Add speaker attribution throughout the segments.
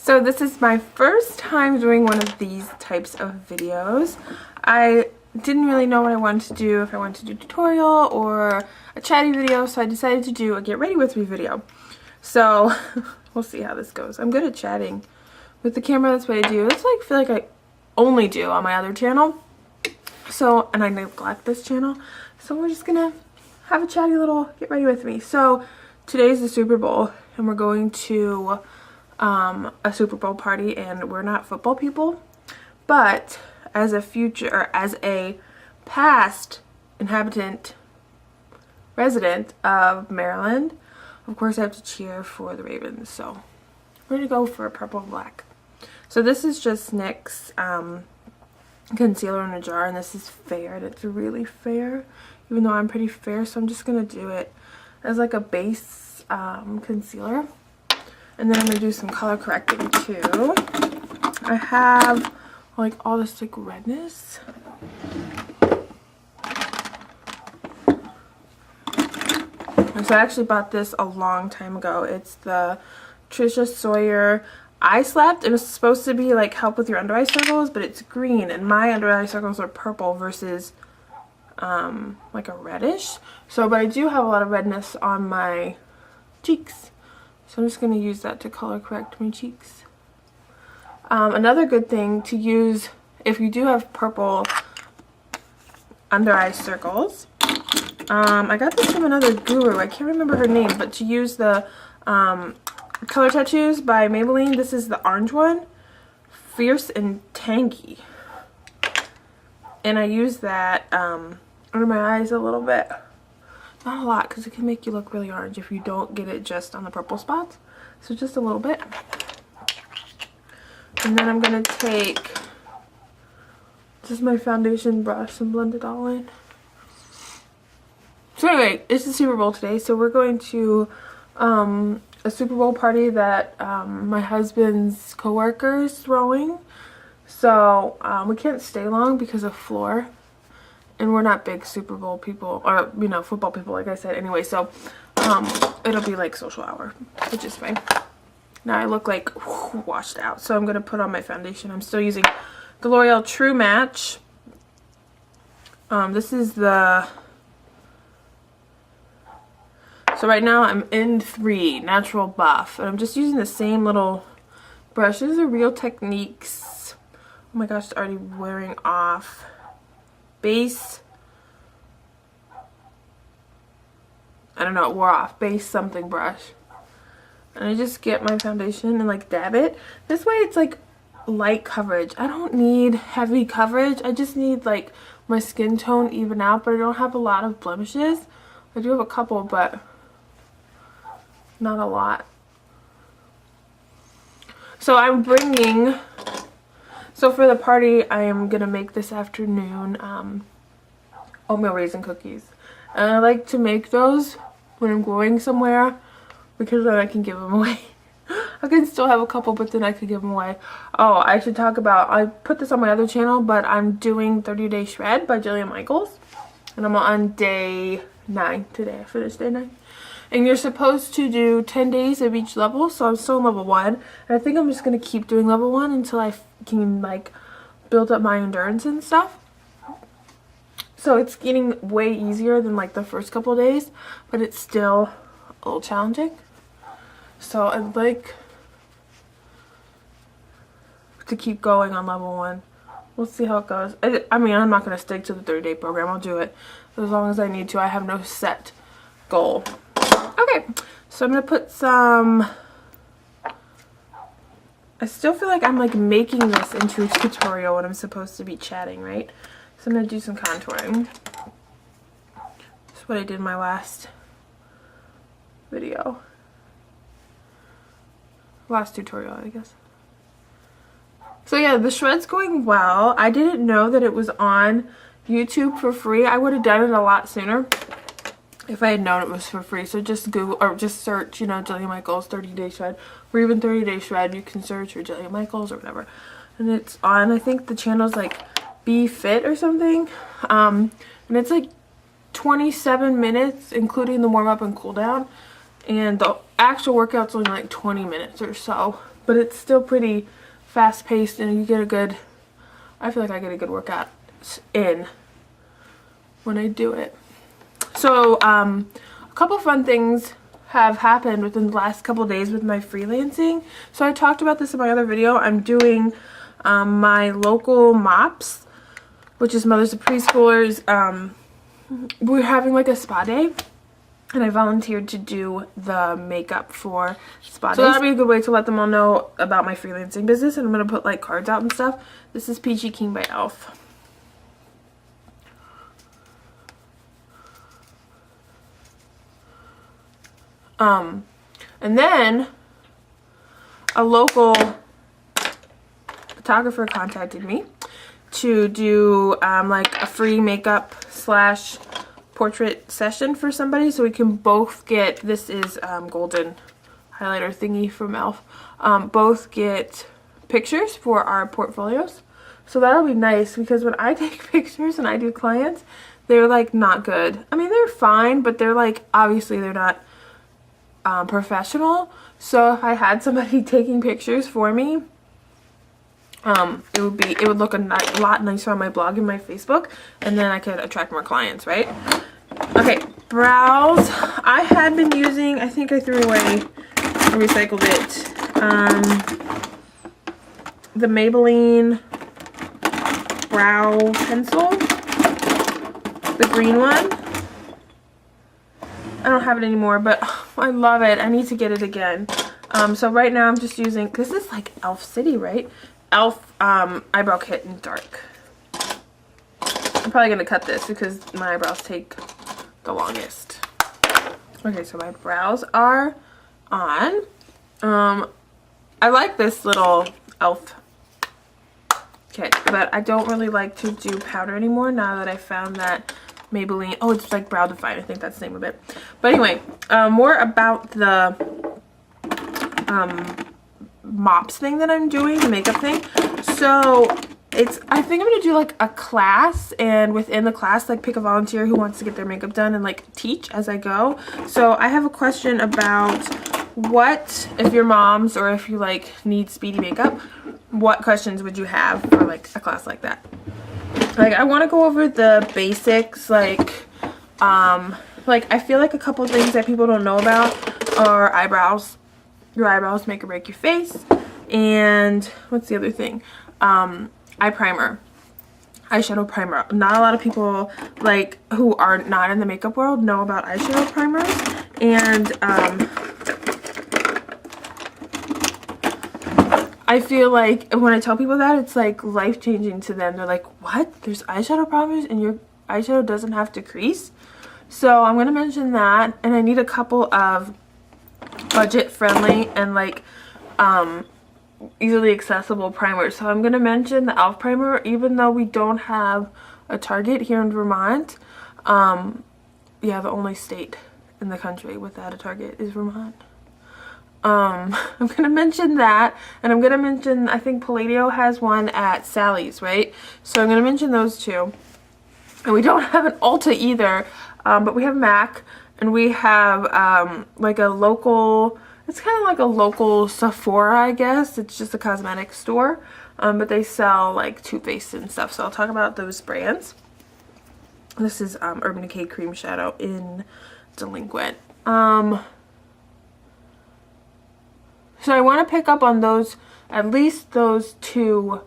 Speaker 1: So this is my first time doing one of these types of videos. I didn't really know what I wanted to do, if I wanted to do a tutorial or a chatty video, so I decided to do a get ready with me video. So we'll see how this goes. I'm good at chatting with the camera. That's what I do. That's what I feel like I only do on my other channel. So, and I neglect this channel. So we're just gonna have a chatty little get ready with me. So today's the Super Bowl and we're going to a Super Bowl party, and we're not football people, but as a past resident of Maryland, of course I have to cheer for the Ravens, so we're gonna go for purple and black. So this is just NYX concealer in a jar, and this is fair, and it's really fair, even though I'm pretty fair, so I'm just gonna do it as like a base concealer. And then I'm going to do some color correcting too. I have like all this like redness. And so I actually bought this a long time ago. It's the Trisha Sawyer Eye Slapped. It was supposed to be like help with your under eye circles, but it's green and my under eye circles are purple versus like a reddish. So, but I do have a lot of redness on my cheeks. So I'm just going to use that to color correct my cheeks. Another good thing to use if you do have purple under eye circles. I got this from another guru. I can't remember her name, but to use the Color Tattoos by Maybelline. This is the orange one. Fierce and Tangy. And I use that under my eyes a little bit. Not a lot, because it can make you look really orange if you don't get it just on the purple spots. So just a little bit. And then I'm going to take just my foundation brush and blend it all in. So anyway, it's the Super Bowl today. So we're going to a Super Bowl party that my husband's coworker is throwing. So we can't stay long because of floor. And we're not big Super Bowl people, or, you know, football people, like I said, anyway. So, it'll be like social hour, which is fine. Now I look like washed out. So I'm going to put on my foundation. I'm still using the L'Oreal True Match. This is the... So right now I'm in 3, Natural Buff. And I'm just using the same little brush. This is a Real Techniques. Oh my gosh, it's already wearing off. Base, I don't know, it wore off. Base something brush. And I just get my foundation and like dab it. This way it's like light coverage. I don't need heavy coverage. I just need like my skin tone even out, but I don't have a lot of blemishes. I do have a couple, but not a lot. So I'm bringing... So for the party, I am going to make this afternoon oatmeal raisin cookies. And I like to make those when I'm going somewhere because then I can give them away. I can still have a couple, but then I could give them away. Oh, I should talk about, I put this on my other channel, but I'm doing 30-Day Shred by Jillian Michaels. And I'm on day 9 today. I finished day 9. And you're supposed to do 10 days of each level, so I'm still in level 1. And I think I'm just going to keep doing level 1 until I can, like, build up my endurance and stuff. So it's getting way easier than, like, the first couple days, but it's still a little challenging. So I'd like to keep going on level 1. We'll see how it goes. I mean, I'm not going to stick to the 30-day program. I'll do it as long as I need to. I have no set goal. Okay, so I'm going to put some... I still feel like I'm like making this into a tutorial when I'm supposed to be chatting, right? So I'm going to do some contouring. That's what I did in my last video. Last tutorial, I guess. So yeah, the shred's going well. I didn't know that it was on YouTube for free. I would have done it a lot sooner if I had known it was for free. So just Google or just search, you know, Jillian Michaels 30-Day Shred, or even 30-Day Shred. You can search for Jillian Michaels or whatever, and it's on. I think the channel's like Be Fit or something, and it's like 27 minutes including the warm up and cool down, and the actual workout's only like 20 minutes or so. but it's still pretty fast paced, and you get a good, I feel like I get a good workout in when I do it. So a couple fun things have happened within the last couple days with my freelancing. So I talked about this in my other video. I'm doing my local MOPS, which is Mothers of Preschoolers. We're having like a spa day, and I volunteered to do the makeup for spa day. So that'll be a good way to let them all know about my freelancing business, and I'm going to put like cards out and stuff. This is Peachy King by e.l.f. And then a local photographer contacted me to do like a free makeup slash portrait session for somebody, so we can both get, this is golden highlighter thingy from e.l.f. Both get pictures for our portfolios. So that'll be nice, because when I take pictures and I do clients, they're like not good. I mean, they're fine, but they're like, obviously they're not professional. So if I had somebody taking pictures for me, it would look a lot nicer on my blog and my Facebook, and then I could attract more clients, right? Okay, brows. I had been using, I think I threw away, I recycled it, the Maybelline brow pencil, the green one. I don't have it anymore, but I love it. I need to get it again. So right now I'm just using, this is like e.l.f. City, right? e.l.f. Eyebrow kit in dark. I'm probably going to cut this because my eyebrows take the longest. Okay, so my brows are on. I like this little e.l.f. kit, but I don't really like to do powder anymore now that I found that Maybelline, oh, it's like Brow Define, I think that's the name of it. But anyway, more about the MOPS thing that I'm doing, the makeup thing. So I think I'm gonna do like a class, and within the class like pick a volunteer who wants to get their makeup done and like teach as I go. So I have a question about, what if you're moms, or if you like need speedy makeup, what questions would you have for like a class like that? Like, I want to go over the basics, like I feel like a couple things that people don't know about are eyebrows. Your eyebrows make or break your face. And what's the other thing? Eye primer, eyeshadow primer. Not a lot of people like who are not in the makeup world know about eyeshadow primers. And I feel like when I tell people that, it's like life-changing to them. They're like, what? There's eyeshadow primers and your eyeshadow doesn't have to crease? So I'm going to mention that. And I need a couple of budget-friendly and like easily accessible primers. So I'm going to mention the e.l.f. primer, even though we don't have a Target here in Vermont. Yeah, the only state in the country without a Target is Vermont. I'm gonna mention that, and I'm gonna mention, I think Palladio has one at Sally's, right? So I'm gonna mention those two. And we don't have an Ulta either, but we have MAC, and we have like a local, it's kind of like a local Sephora, I guess. It's just a cosmetic store, but they sell like toothpaste and stuff. So I'll talk about those brands. This is Urban Decay Cream Shadow in Delinquent. So I want to pick up on those, at least those 2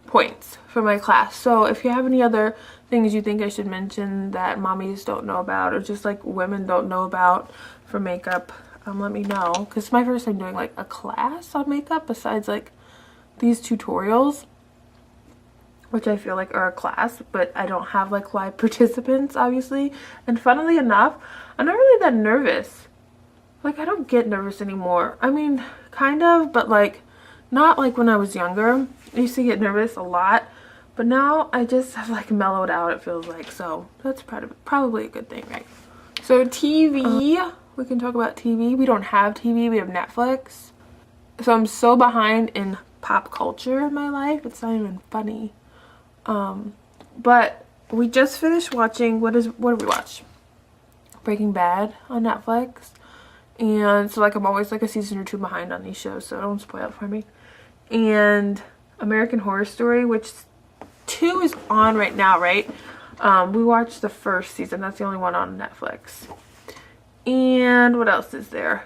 Speaker 1: points for my class. So if you have any other things you think I should mention that mommies don't know about, or just like women don't know about for makeup, let me know. Because it's my first time doing like a class on makeup besides like these tutorials, which I feel like are a class, but I don't have like live participants, obviously. And funnily enough, I'm not really that nervous. Like, I don't get nervous anymore. I mean, kind of, but like, not like when I was younger. I used to get nervous a lot, but now I just have like mellowed out, it feels like. So that's probably a good thing, right? So TV, we can talk about TV. We don't have TV, we have Netflix. So I'm so behind in pop culture in my life, it's not even funny. But we just finished watching, what did we watch? Breaking Bad on Netflix. And so like I'm always like a season or two behind on these shows, so don't spoil it for me. And American Horror Story, which 2 is on right now, right? We watched the first season. That's the only one on Netflix. And what else is there?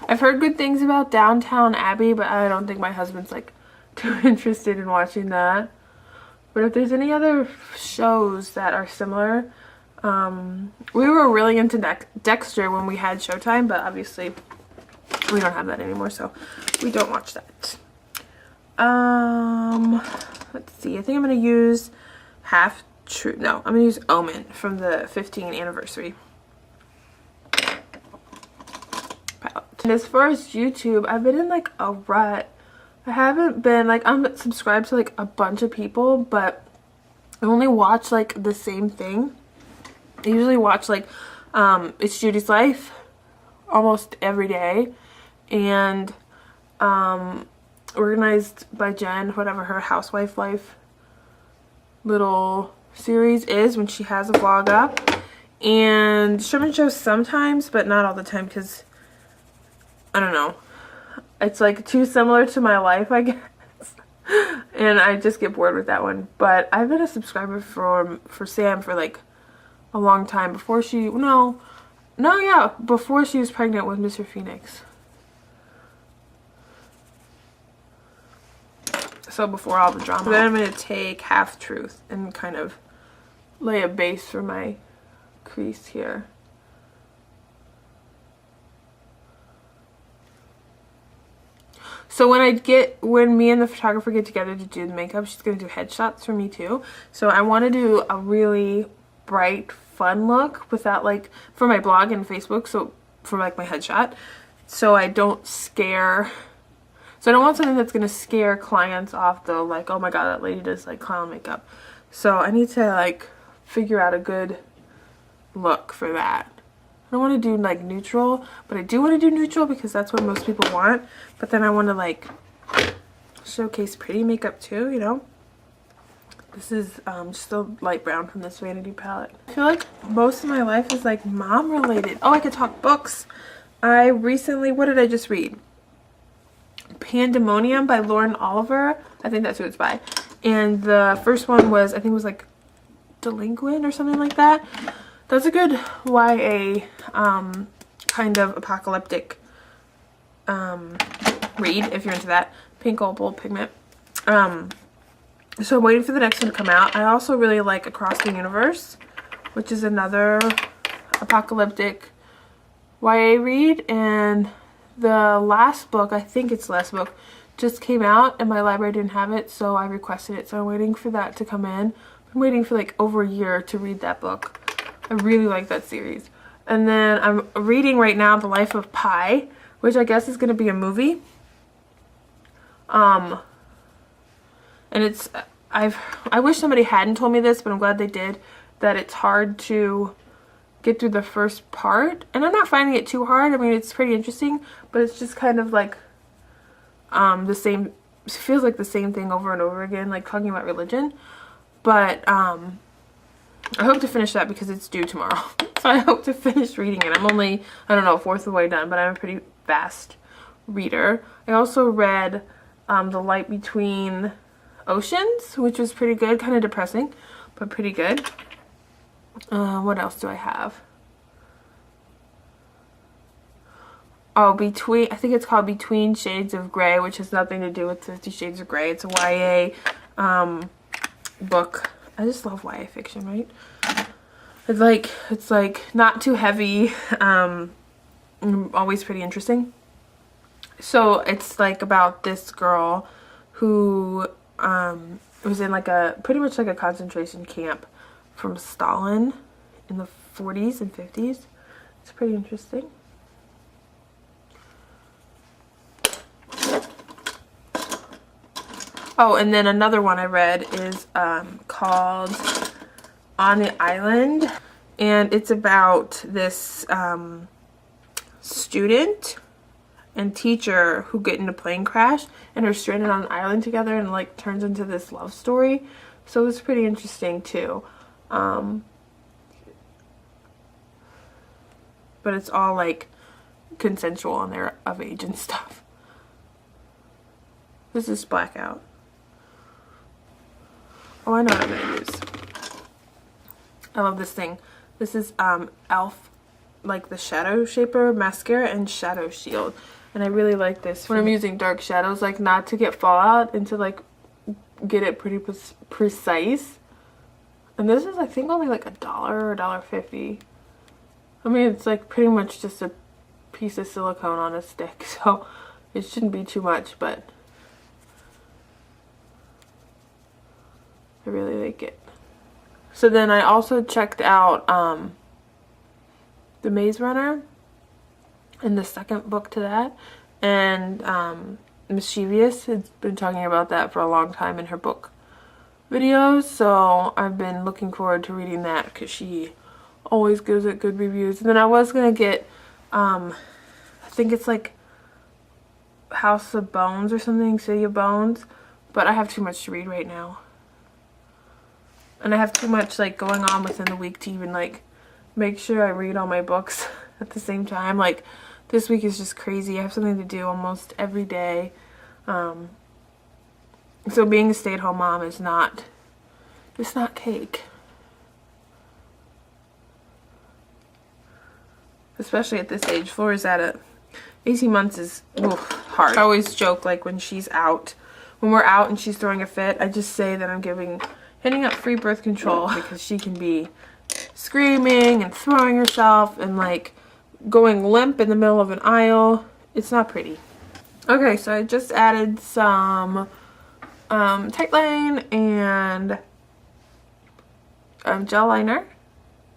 Speaker 1: I've heard good things about Downtown Abbey, but I don't think my husband's like too interested in watching that. But if there's any other shows that are similar, we were really into Dexter when we had Showtime, but obviously we don't have that anymore, so we don't watch that. Let's see. I think I'm gonna use I'm gonna use Omen from the 15th anniversary palette. And as far as YouTube, I've been in like a rut. I haven't been like, I'm subscribed to like a bunch of people, but I only watch like the same thing. I usually watch like It's Judy's Life almost every day, and Organized by Jen, whatever her housewife life little series is, when she has a vlog up, and Sherman shows sometimes, but not all the time, because I don't know, it's like too similar to my life, I guess. And I just get bored with that one. But I've been a subscriber for Sam for like a long time, before she before she was pregnant with Mr. Phoenix. So before all the drama. Then I'm going to take Half Truth and kind of lay a base for my crease here. So when me and the photographer get together to do the makeup, she's going to do headshots for me too. So I want to do a really bright, fun look without like, for my blog and Facebook, so for like my headshot. So I don't scare... So I don't want something that's going to scare clients off though, like, oh my god, that lady does like clown makeup. So I need to like figure out a good look for that. I don't want to do like neutral, but I do want to do neutral because that's what most people want. But then I want to like showcase pretty makeup too, you know. This is just a light brown from this Vanity palette. I feel like most of my life is like mom related. Oh, I could talk books. I recently, what did I just read? Pandemonium by Lauren Oliver. I think that's who it's by. And the first one was, I think it was like Delinquent or something like that. That's a good YA kind of apocalyptic read if you're into that. Pink Opal Pigment. So I'm waiting for the next one to come out. I also really like Across the Universe, which is another apocalyptic YA read, and the last book, I think it's the last book, just came out and my library didn't have it, so I requested it. So I'm waiting for that to come in. I'm waiting for like over a year to read that book. I really like that series. And then I'm reading right now The Life of Pi, which I guess is going to be a movie. And it's, I wish somebody hadn't told me this, but I'm glad they did, that it's hard to get through the first part. And I'm not finding it too hard. I mean, it's pretty interesting, but it's just kind of like the same, it feels like the same thing over and over again, like talking about religion. But I hope to finish that because it's due tomorrow. So I hope to finish reading it. I'm only, I don't know, 1/4 of the way done, but I'm a pretty fast reader. I also read The Light Between Oceans, which was pretty good, kind of depressing, but pretty good. What else do I have? Oh, I think it's called Between Shades of Grey, which has nothing to do with 50 Shades of Grey. It's a YA book. I just love YA fiction, right? It's like not too heavy, always pretty interesting. So it's like about this girl who was in like pretty much like a concentration camp from Stalin in the 40s and 50s. It's pretty interesting. Oh, and then another one I read is called On the Island, and it's about this student and teacher who get in a plane crash and are stranded on an island together, and like turns into this love story. So it was pretty interesting too. but it's all like consensual and they're of age and stuff. This is blackout. Oh, I know what I'm gonna use. I love this thing. This is e.l.f. like the Shadow Shaper mascara and Shadow Shield, and I really like this when I'm using dark shadows, like not to get fallout and to like get it pretty precise. And this is I think only like $1 or $1.50. I mean, it's like pretty much just a piece of silicone on a stick, so it shouldn't be too much, but I really like it. So then I also checked out The Maze Runner and the second book to that, and Mischievous has been talking about that for a long time in her book videos, so I've been looking forward to reading that because she always gives it good reviews. And then I was gonna get I think it's like House of Bones or something, City of Bones, but I have too much to read right now, and I have too much like going on within the week to even like make sure I read all my books at the same time. Like this week is just crazy. I have something to do almost every day. So being a stay-at-home mom is not, it's not cake. Especially at this age. Flora's at it. 18 months is hard. I always joke like when she's out, when we're out and she's throwing a fit, I just say that I'm handing out free birth control because she can be screaming and throwing herself and like going limp in the middle of an aisle. It's not pretty. Okay, so I just added some Tightline and gel liner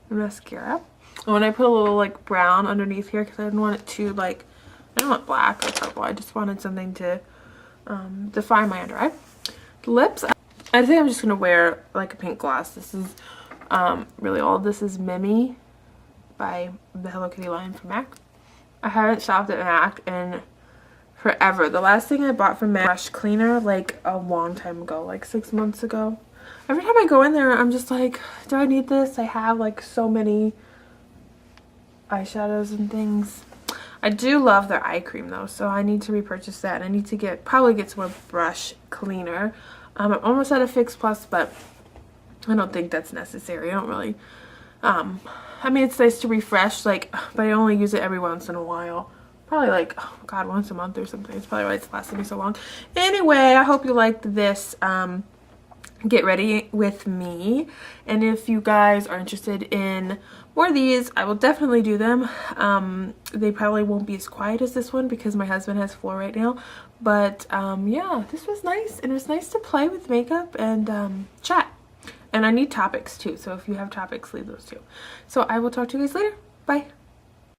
Speaker 1: and mascara. And when I put a little like brown underneath here because I didn't want it too like, I don't want black or purple. I just wanted something to define my under eye. Lips, I think I'm just gonna wear like a pink gloss. This is really all this is Mimi by the Hello Kitty line from MAC. I haven't shopped at MAC in forever. The last thing I bought from MAC, brush cleaner, like a long time ago, like 6 months ago. Every time I go in there, I'm just like, do I need this? I have like so many eyeshadows and things. I do love their eye cream though, so I need to repurchase that. And I need to probably get some more brush cleaner. I'm almost out of Fix Plus, but I don't think that's necessary. I don't really, I mean, it's nice to refresh, like, but I only use it every once in a while. Probably like, oh god, once a month or something. It's probably why it's lasted me so long. Anyway, I hope you liked this get ready with me. And if you guys are interested in more of these, I will definitely do them. They probably won't be as quiet as this one because my husband has Floor right now. But yeah, this was nice. And it was nice to play with makeup and chat. And I need topics too. So if you have topics, leave those too. So I will talk to you guys later. Bye.